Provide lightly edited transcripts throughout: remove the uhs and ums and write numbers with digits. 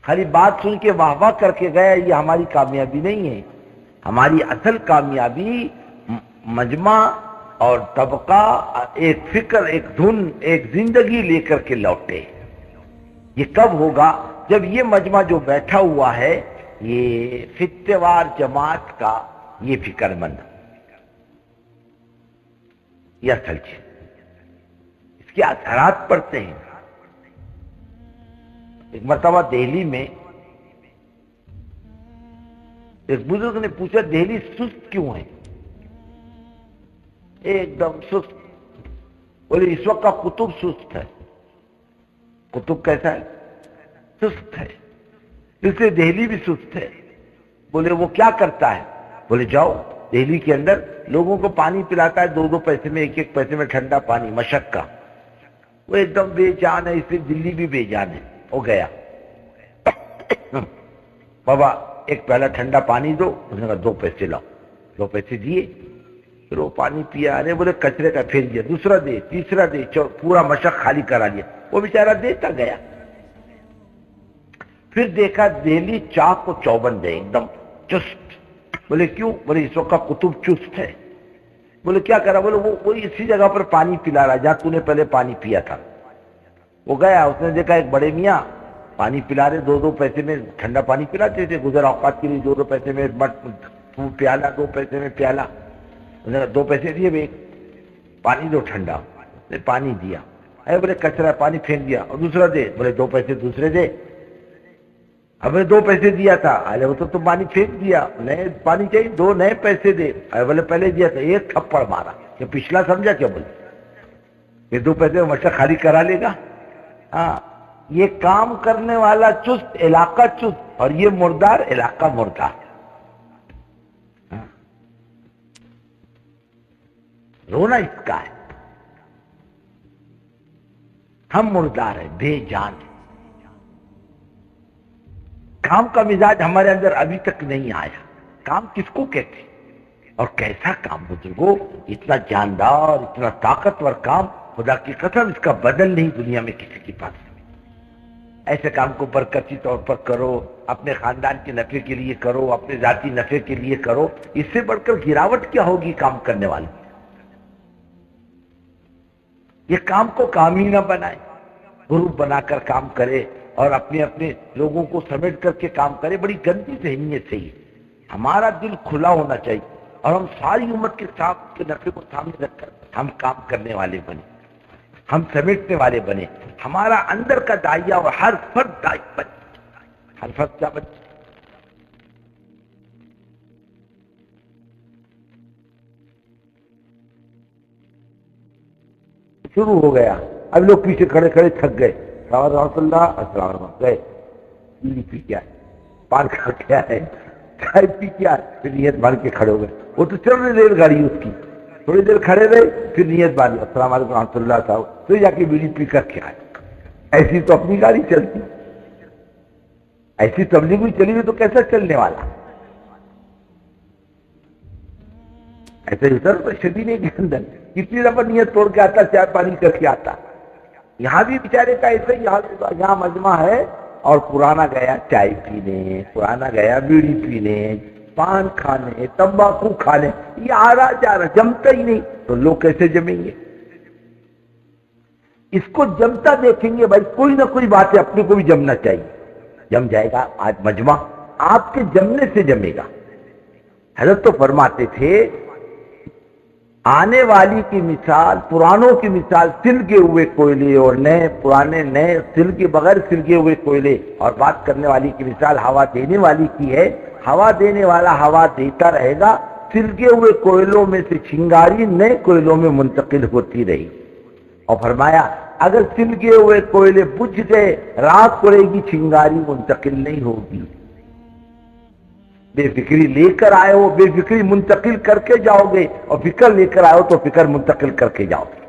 خالی بات سن کے واہ واہ کر کے گئے، یہ ہماری کامیابی نہیں ہے. ہماری اصل کامیابی مجمع اور طبقہ ایک فکر، ایک دھن، ایک زندگی لے کر کے لوٹے. یہ کب ہوگا؟ جب یہ مجمع جو بیٹھا ہوا ہے یہ خطے وار جماعت کا یہ فکر مند، یہ اصل چیز، اس کے اثرات پڑتے ہیں. ایک مرتبہ دہلی میں ایک بزرگ نے پوچھا دہلی سست کیوں ہے؟ ایک دم سست. بولے اس وقت کا قطب سست ہے. قطب کیسا ہے؟ سست ہے. اس سے دہلی بھی سست ہے. بولے وہ کیا کرتا ہے؟ بولے جاؤ دہلی کے اندر لوگوں کو پانی پلاتا ہے 2 پیسے میں، 1 پیسے میں ٹھنڈا پانی مشق کا. وہ ایک دم بے جان ہے. اس سے دلی بھی بے جان ہے. ہو گیا بابا ایک پیالہ ٹھنڈا پانی دو. اس نے کہا 2 پیسے لاؤ. 2 پیسے دیے. پھر وہ پانی پیا. ارے بولے کچرے کا پھیر دیا. دوسرا دے، تیسرا دے، پورا مشق خالی کرا لیا. وہ بیچارہ دیتا گیا. پھر دیکھا دہلی چاق و چوبند ہے، ایک دم چست. بولے کیوں؟ بولے اس وقت کا قطب چست ہے. بولے کیا کرا؟ بولے وہ اسی جگہ پر پانی پلا رہا جہاں تو نے پہلے پانی پیا تھا. وہ گیا، اس نے دیکھا ایک بڑے میاں پانی پلا رہے 2 پیسے میں ٹھنڈا پانی پلاتے تھے گزر اوقات کے لیے. 2 پیسے میں پیالہ، 2 پیسے میں پیالہ. اس نے 2 پیسے دیے بھائی، پانی دو ٹھنڈا. نے پانی دیا. ارے بولے کچرا پانی پھینک دیا. اور دوسرا دے. بولے 2 پیسے دوسرے دے. ہمیں 2 پیسے دیا تھا. ارے وہ تو تم پانی پھینک دیا. نئے پانی چاہیے، 2 نئے پیسے دے. ارے بولے پہلے دیا تھا. ایک تھپڑ مارا. کہ پچھلا سمجھا کیا؟ بولے یہ 2 پیسے میں مشق خالی کرا لے گا. ہاں، یہ کام کرنے والا چست، علاقہ چست، اور یہ مردار، علاقہ مردار. رونا اس کا ہے. ہم مردار ہیں، بے جان ہیں. کام کا مزاج ہمارے اندر ابھی تک نہیں آیا. کام کس کو کہتے ہیں اور کیسا کام؟ بزرگوں اتنا جاندار، اتنا طاقتور کام، خدا کی قسم اس کا بدل نہیں دنیا میں کسی کے پاس. ایسے کام کو برکتی طور پر کرو، اپنے خاندان کے نفع کے لیے کرو، اپنے ذاتی نفع کے لیے کرو. اس سے بڑھ کر گراوٹ کیا ہوگی کام کرنے والے؟ یہ کام کو کام ہی نہ بنائے، گروپ بنا کر کام کرے اور اپنے اپنے لوگوں کو سمیٹ کر کے کام کرے. بڑی گندی ذہنیت سے ہی. ہمارا دل کھلا ہونا چاہیے اور ہم ساری امت کے ساتھ کے نفع کو سامنے رکھ کر ہم کام کرنے والے بنے، ہم سمیٹنے والے بنے. ہمارا اندر کا داعیہ اور ہر فرد داعی بنے. ہر فرد کیا بنے؟ شروع ہو گیا. اب لوگ پیچھے کھڑے کھڑے تھک گئے. رحمۃ اللہ السلام علیکم گئے. بیڑی پی کیا ہے، پان کھا کیا ہے، چائے پی کیا ہے. پھر نیت باندھ کے کھڑے ہو گئے. وہ تو چل رہی ریل گاڑی اس کی. تھوڑی دیر کھڑے رہے، پھر نیت باندھی السلام علیکم رحمۃ اللہ صاحب. پھر جا کے بیڑی پی کر کے آئے. ایسی تو اپنی گاڑی چلتی، ایسی تبلیغ بھی چلی ہوئی تو کیسا چلنے والا؟ ایسے سر شدینے کے اندر کتنی دفعہ نیت توڑ کے آتا، چائے پانی کر کے آتا. یہاں بھی بیچارے کا ایسا ہی حال ہوگا. یہاں مجمع ہے اور پرانا گیا چائے پینے، پرانا گیا بیڑی پینے، پان کھانے، تمباکو کھانے. یہ آ رہا جا رہا، جمتا ہی نہیں. تو لوگ کیسے جمیں گے؟ اس کو جمتا دیکھیں گے. بھائی کوئی نہ کوئی بات ہے، اپنے کو بھی جمنا چاہیے. جم جائے گا. آج مجمع آپ کے جمنے سے جمے گا. حضرت تو فرماتے تھے آنے والی کی مثال، پرانوں کی مثال سلگے ہوئے کوئلے اور نئے پرانے نئے سلگے بغیر سلگے ہوئے کوئلے. اور بات کرنے والی کی مثال ہوا دینے والی کی ہے. ہوا دینے والا ہوا دیتا رہے گا. سلگے ہوئے کوئلوں میں سے چنگاری نئے کوئلوں میں منتقل ہوتی رہی. اور فرمایا اگر سلگے ہوئے کوئلے بجھ گئے، رات پڑے گی، چنگاری منتقل نہیں ہوگی. بے فکری لے کر آئے ہو، بے فکری منتقل کر کے جاؤ گے، اور فکر لے کر آئے ہو تو فکر منتقل کر کے جاؤ گے.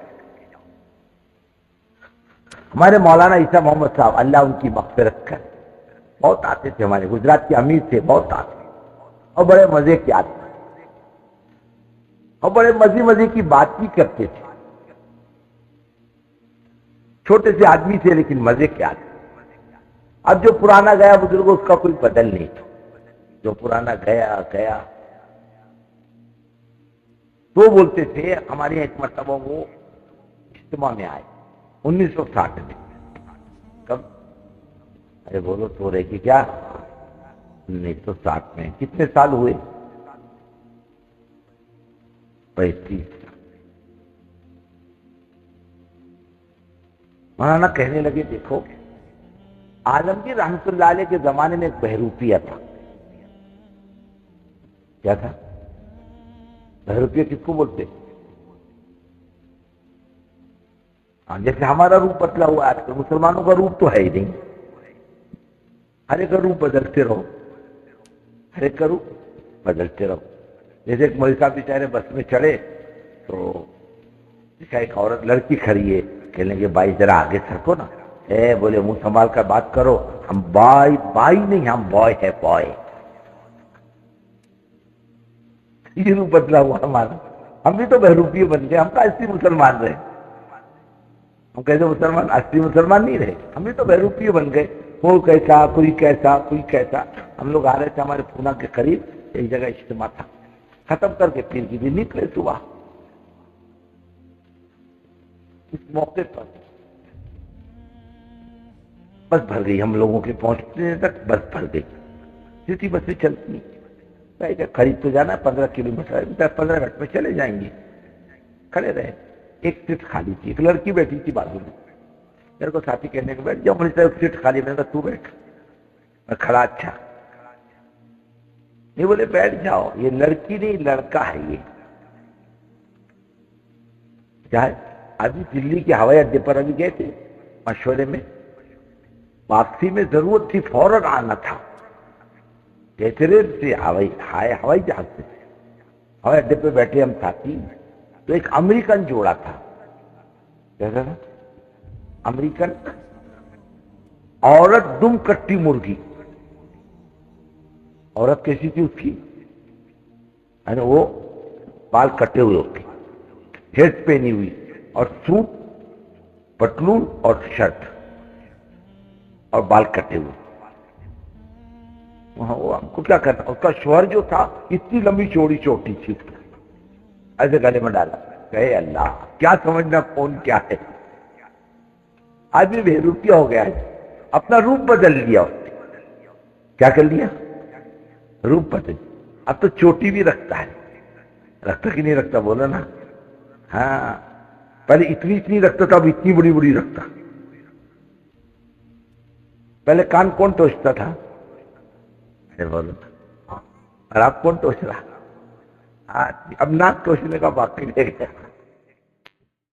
ہمارے مولانا عیسیٰ محمد صاحب اللہ ان کی مغفرت کرے، بہت آتے تھے. ہمارے گجرات کے امیر تھے، بہت آتے اور بڑے مزے کے آتے اور بڑے مزے کی بات بھی کرتے تھے. چھوٹے سے آدمی تھے لیکن مزے کے آدمی. اب جو پرانا گیا بزرگ اس کا کوئی بدل نہیں تھا، جو پرانا گیا گیا. تو بولتے تھے ہمارے ایک مرتبہ وہ اجتماع میں آئے 1960 میں. کب؟ ارے بولو تو رہے کہ کیا 1960 میں. کتنے سال ہوئے؟ 35. مولانا کہنے لگے دیکھو عالمگیر رحمت اللہ علیہ کے زمانے میں ایک بہروپیہ تھا. کیا تھا؟ بہروپیہ کس کو بولتے؟ جیسے ہمارا روپ بدلا ہوا آج کل، مسلمانوں کا روپ تو ہے ہی نہیں. ہر ایک کا روپ بدلتے رہو، ہر ایک کا روپ بدلتے رہو. جیسے ایک مولوی صاحب بیچارے بس میں چڑھے تو ایک عورت لڑکی کھڑی ہے، کہنے لگے بھائی ذرا آگے سرکو نا. بولے منہ سنبھال کر بات کرو، ہم بائی نہیں، ہم بوائے ہے بوائے. یہ روپ بدلا ہوا ہمارا. ہم بھی تو بہروپی بن گئے، ہم تو اصلی مسلمان رہے. ہم کیسے مسلمان؟ اصلی مسلمان نہیں رہے، ہم بھی تو بہروپی بن گئے. وہ کیسا، کوئی کیسا، کوئی کیسا. ہم لوگ آ رہے تھے ہمارے پونا کے قریب ایک جگہ اجتماع تھا، ختم کر کے پیر کی دن نکلے صبح. اس موقع پر بس بھر گئی، ہم لوگوں کے پہنچنے تک بس بھر گئی. جتنی بسیں چلتی قریب تو جانا 15 کلومیٹر، 10-15 منٹ میں چلے جائیں گے. کھڑے رہے، ایک سیٹ خالی تھی، ایک لڑکی بیٹھی تھی بازو میں. میرے کو ساتھی کہنے کے بیٹھ جاؤ، مجھے ایک سیٹ خالی. میں نے کہا تو بیٹھ. میں کھڑا. اچھا نہیں بولے بیٹھ جاؤ. یہ لڑکی نہیں لڑکا ہے. یہ کیا ہے؟ ابھی دلی کے ہوائی اڈے پر ابھی گئے تھے مشورے میں، واپسی میں ضرورت تھی فوراً آنا تھا. کیسرین سے ہوائی جہاز سے ہوائی اڈے پہ بیٹھے ہم ساتھی، تو ایک امریکن جوڑا تھا. کیسا تھا؟ امریکن. عورت دم کٹی مرغی. عورت کیسی تھی اس کی؟ یعنی وہ بال کٹے ہوئے ہوتے، ہیٹ پہنی ہوئی، اور سوٹ پتلون اور شرٹ اور بال کٹے ہوئے. وہ ہم کو کیا کرنا. اس کا شوہر جو تھا اتنی لمبی چوڑی چوٹی تھی، ایسے گلے میں ڈالا. کہے اللہ کیا سمجھنا کون کیا ہے. آدمی بہروپیہ ہو گیا ہے، اپنا روپ بدل لیا. کیا کر لیا؟ روپ بدل. اب تو چوٹی بھی رکھتا ہے. رکھتا کہ نہیں رکھتا بولو نا. ہاں پہلے اتنی رکھتا تھا، اب اتنی بڑی بڑی رکھتا. پہلے کان کون ٹوچتا تھا؟ ارے بولو. اور آپ کون ٹوچ رہا؟ اب ناک ٹوچنے کا باقی رہ گیا.